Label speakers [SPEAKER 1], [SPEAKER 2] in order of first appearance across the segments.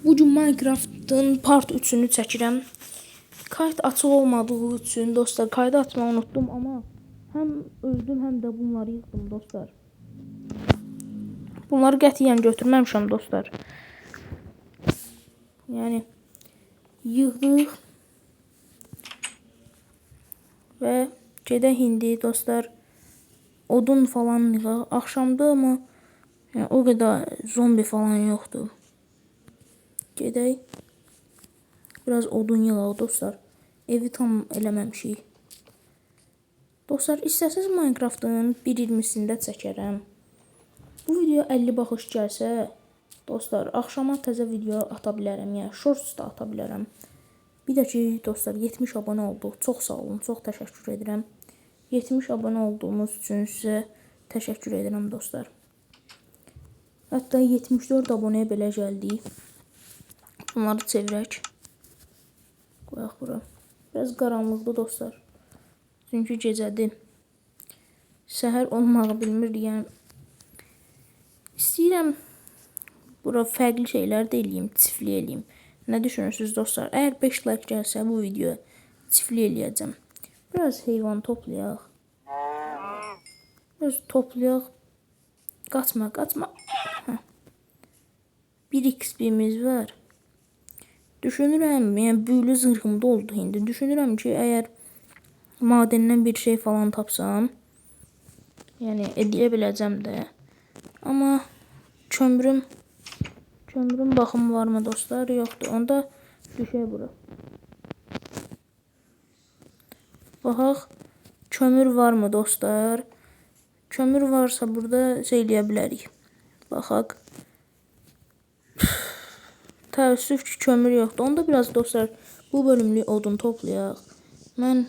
[SPEAKER 1] Bu gün Minecraft'ın part 3'ünü çəkirəm. Kayıt açıq olmadığı üçün dostlar kaydı açmayı unuttum, amma həm öldüm, həm də bunları yıxdım dostlar. Bunları qətiyyən götürməmişəm dostlar. Yəni yığdıq və gedək indi dostlar. Odun falan yığaq. Axşamda amma yəni, o qədər zombi falan yoxdur. Gedək. Biraz odun yığaq dostlar. Evi tam eləməmişik. Dostlar, istəsəz Minecraft'ın 1.20'sində çəkərəm. Bu video 50 baxış gəlsə, dostlar, axşama təzə video ata bilərəm. Yəni, shorts da ata bilərəm. Bir də ki, dostlar, 70 abunə olduq. Çox sağ olun, çox təşəkkür edirəm. 70 abunə olduğunuz üçün sizə təşəkkür edirəm dostlar. Hətta 74 abunəyə belə gəldik. Bunları çevirək. Qoyaq bura. Biraz qaranlıqdır dostlar. Çünki gecədir. Səhər olmağı bilmir, yəni. İstəyirəm bura fərqli şeylər də eləyim, çiftlik eləyim. Nə düşünürsünüz dostlar? Əgər 5 like gəlsə bu videoya çiftlik eləyəcəm. Biraz heyvan toplayaq. Biraz toplayaq. Qaçma, qaçma. 1 XP-miz var. Düşünürəm, yəni büyülü zırhımda oldu indi. Düşünürəm ki, əgər madəndən bir şey falan tapsam, yəni edə biləcəm də. Amma kömürüm baxım varmı dostlar? Yoxdur. Onda düşək bura. Baxaq, kömür varmı dostlar? Kömür varsa burada şey eləyə bilərik. Baxaq. Təəssüf ki, kömür yoxdur. Onda biraz dostlar bu bölümlük odun toplayaq. Mən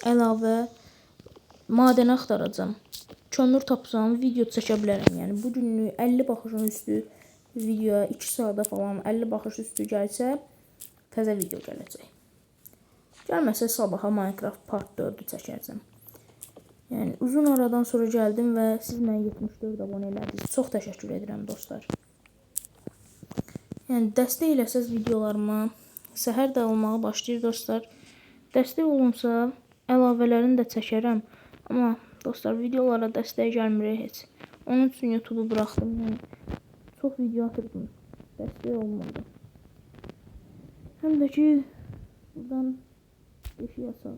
[SPEAKER 1] əlavə madən axtaracam. Kömür tapsam video çəkə bilərəm. Yəni bu günlük 50 baxışın üstü videoya 2 saata falan 50 baxış üstü gəlsə təzə video gələcək. Gəlməsə sabaha Minecraft part 4'ü çəkəcəm. Yəni uzun aradan sonra gəldim və siz mənə 74 abunə elədiniz. Çox təşəkkür edirəm dostlar. Yəni dəstək eləsəz videolarıma səhər də olmağa başlayır dostlar. Dəstək olunsa əlavələrini də çəkərəm. Amma dostlar videolara dəstək gəlmir heç. Onun üçün YouTube'u buraxdım. Yəni çox video atırdım. Dəstək olmadı. Həm də ki buradan eşik açaq.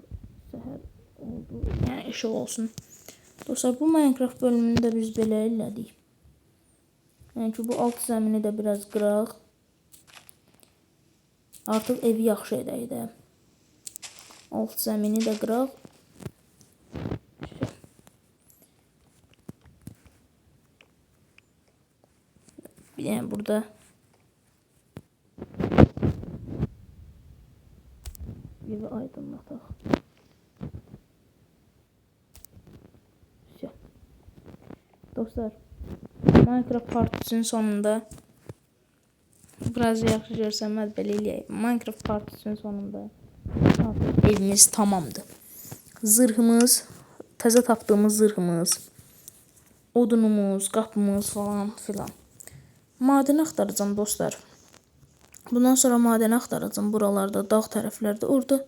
[SPEAKER 1] Səhər oldu. Yəni işıq olsun. Dostlar bu Minecraft bölümünü də biz belə elədik. Yəni ki bu alt zəmini də biraz qıraq. Artıq evi yaxşı edək də. Alt zəmini də qıraq. Yəni burada evi aydınlataq. Dostlar, Minecraft part 3'ün sonunda biraz yaxşı görsənməz belə eləyək. Minecraft part 3'ün sonunda artıq evimiz tamamdır. Zırhımız, təzə tapdığımız zırhımız, odunumuz, qapımız falan filan. Maden axtaracam dostlar. Bundan sonra maden axtaracam buralarda, dağ tərəflərdə. Orada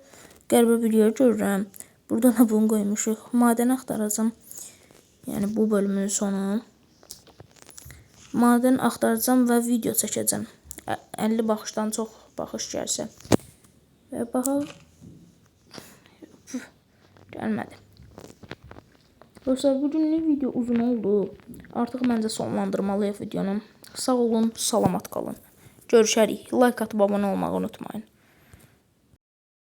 [SPEAKER 1] qəribə bir yer görürəm. Burada da bunu qoymuşuq. Maden axtaracam. Yəni bu bölümün sonu. Maden axtaracam və video çəkəcəm. 50 baxışdan çox baxış gəlsə. Və baxaq. Gəlmədi. Dostlar, bugünlük video uzun oldu. Artıq məncə sonlandırmalıyıq videonu. Sağ olun, salamat qalın. Görüşərik. Like atıb abunə olmağı unutmayın.